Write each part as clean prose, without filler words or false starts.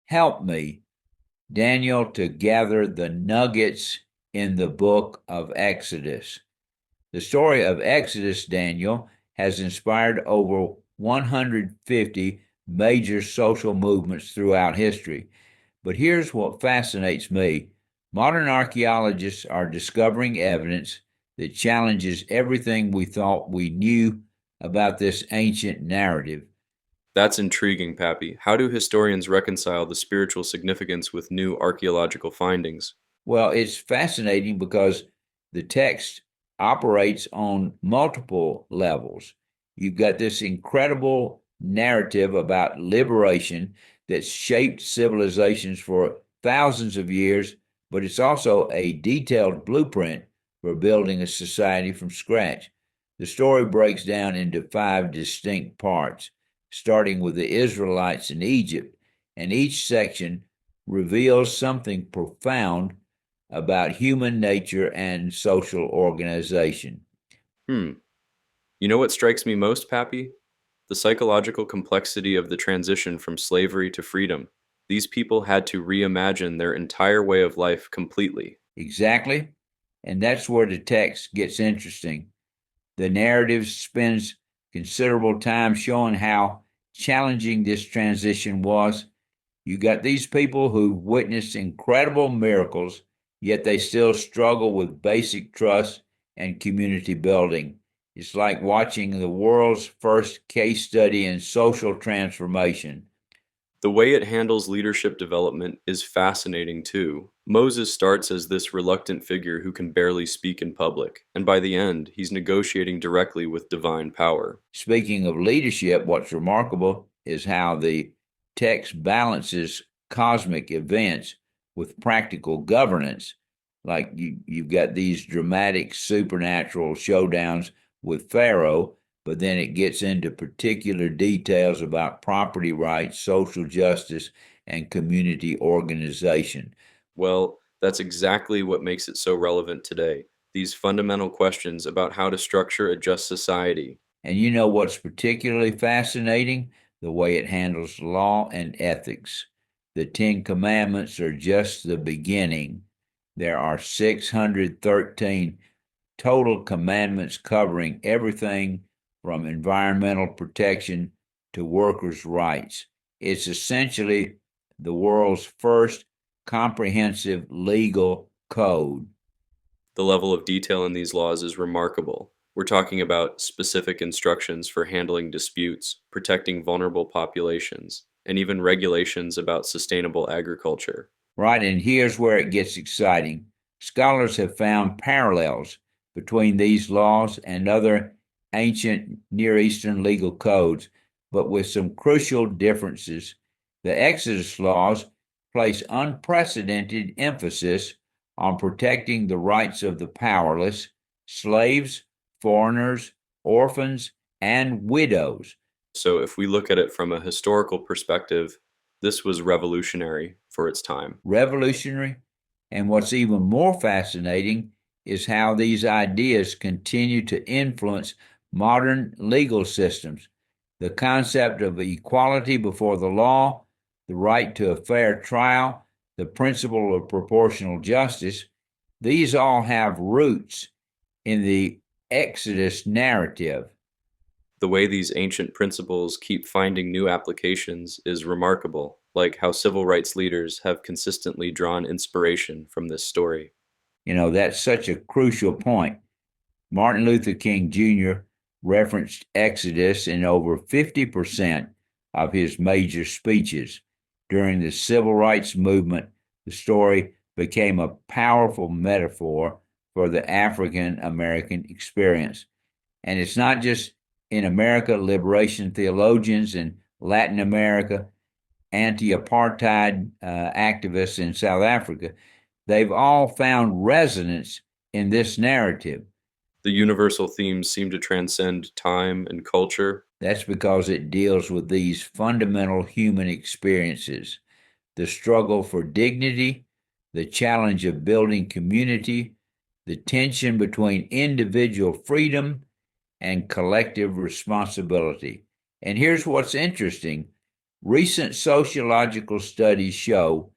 help me, Daniel, to gather the nuggets in the book of Exodus. The story of Exodus, Daniel, has inspired over 150 major social movements throughout history. But here's what fascinates me. Modern archaeologists are discovering evidence that challenges everything we thought we knew about this ancient narrative. That's intriguing, Pappy. How do historians reconcile the spiritual significance with new archaeological findings? Well, it's fascinating because the text operates on multiple levels. You've got this incredible narrative about liberation that's shaped civilizations for thousands of years, but it's also a detailed blueprint for building a society from scratch. The story breaks down into five distinct parts, starting with the Israelites in Egypt, and each section reveals something profound about human nature and social organization. Hmm. You know what strikes me most, Pappy? The psychological complexity of the transition from slavery to freedom. These people had to reimagine their entire way of life completely. Exactly. And that's where the text gets interesting. The narrative spends considerable time showing how challenging this transition was. You got these people who witnessed incredible miracles, yet they still struggle with basic trust and community building. It's like watching the world's first case study in social transformation. The way it handles leadership development is fascinating too. Moses starts as this reluctant figure who can barely speak in public, and by the end, he's negotiating directly with divine power. Speaking of leadership, what's remarkable is how the text balances cosmic events with practical governance. Like you've got these dramatic supernatural showdowns with Pharaoh, but then it gets into particular details about property rights, social justice, and community organization. Well, that's exactly what makes it so relevant today. These fundamental questions about how to structure a just society. And you know what's particularly fascinating? The way it handles law and ethics. The Ten Commandments are just the beginning. There are 613 total commandments covering everything from environmental protection to workers' rights. It's essentially the world's first comprehensive legal code. The level of detail in these laws is remarkable. We're talking about specific instructions for handling disputes, protecting vulnerable populations, and even regulations about sustainable agriculture. Right, and here's where it gets exciting. Scholars have found parallels between these laws and other ancient Near Eastern legal codes, but with some crucial differences. The Exodus laws place unprecedented emphasis on protecting the rights of the powerless, slaves, foreigners, orphans, and widows. So, if we look at it from a historical perspective, this was revolutionary for its time. Revolutionary. And what's even more fascinating is how these ideas continue to influence modern legal systems. The concept of equality before the law, the right to a fair trial, the principle of proportional justice, these all have roots in the Exodus narrative. The way these ancient principles keep finding new applications is remarkable, like how civil rights leaders have consistently drawn inspiration from this story. That's such a crucial point. Martin Luther King Jr. referenced Exodus in over 50% of his major speeches. During the civil rights movement, the story became a powerful metaphor for the African American experience. And it's not just in America, liberation theologians in Latin America, anti apartheid activists in South Africa, they've all found resonance in this narrative. The universal themes seem to transcend time and culture. That's because it deals with these fundamental human experiences: the struggle for dignity, the challenge of building community, the tension between individual freedom and collective responsibility. And here's what's interesting: Recent sociological studies show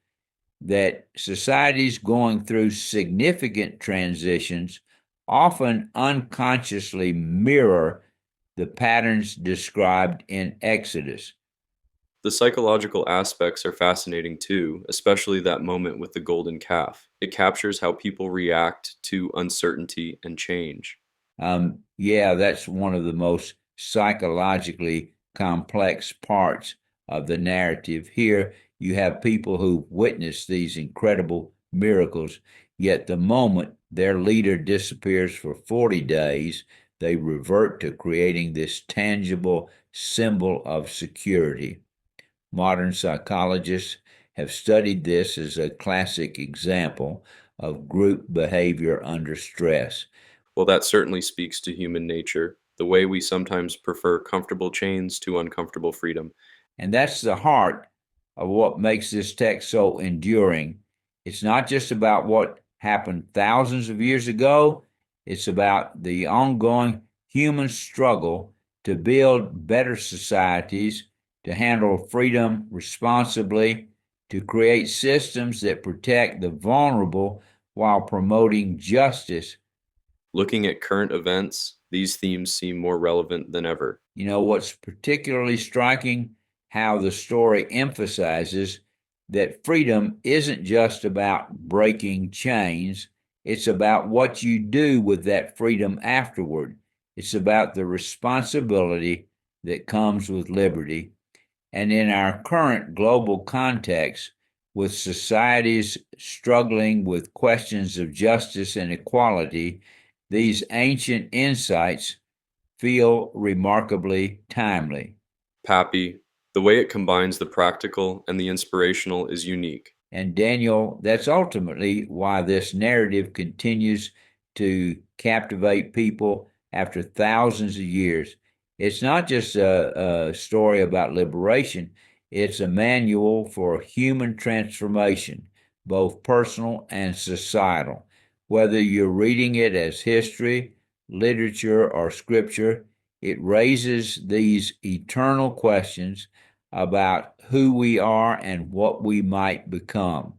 that societies going through significant transitions often unconsciously mirror the patterns described in Exodus. The psychological aspects are fascinating too, especially that moment with the golden calf. It captures how people react to uncertainty and change. Yeah, that's one of the most psychologically complex parts of the narrative. Here, you have people who witness these incredible miracles, yet the moment their leader disappears for 40 days, they revert to creating this tangible symbol of security. Modern psychologists have studied this as a classic example of group behavior under stress. Well, that certainly speaks to human nature, the way we sometimes prefer comfortable chains to uncomfortable freedom. And that's the heart of what makes this text so enduring. It's not just about what happened thousands of years ago, it's about the ongoing human struggle to build better societies, to handle freedom responsibly, to create systems that protect the vulnerable while promoting justice. Looking at current events, these themes seem more relevant than ever. You know, what's particularly striking, how the story emphasizes that freedom isn't just about breaking chains, it's about what you do with that freedom afterward. It's about the responsibility that comes with liberty. And in our current global context, with societies struggling with questions of justice and equality, these ancient insights feel remarkably timely. PAPPY, the way it combines the practical and the inspirational is unique. And Daniel, that's ultimately why this narrative continues to captivate people after thousands of years. It's not just a story about liberation, it's a manual for human transformation, both personal and societal. Whether you're reading it as history, literature, or scripture, it raises these eternal questions about who we are and what we might become.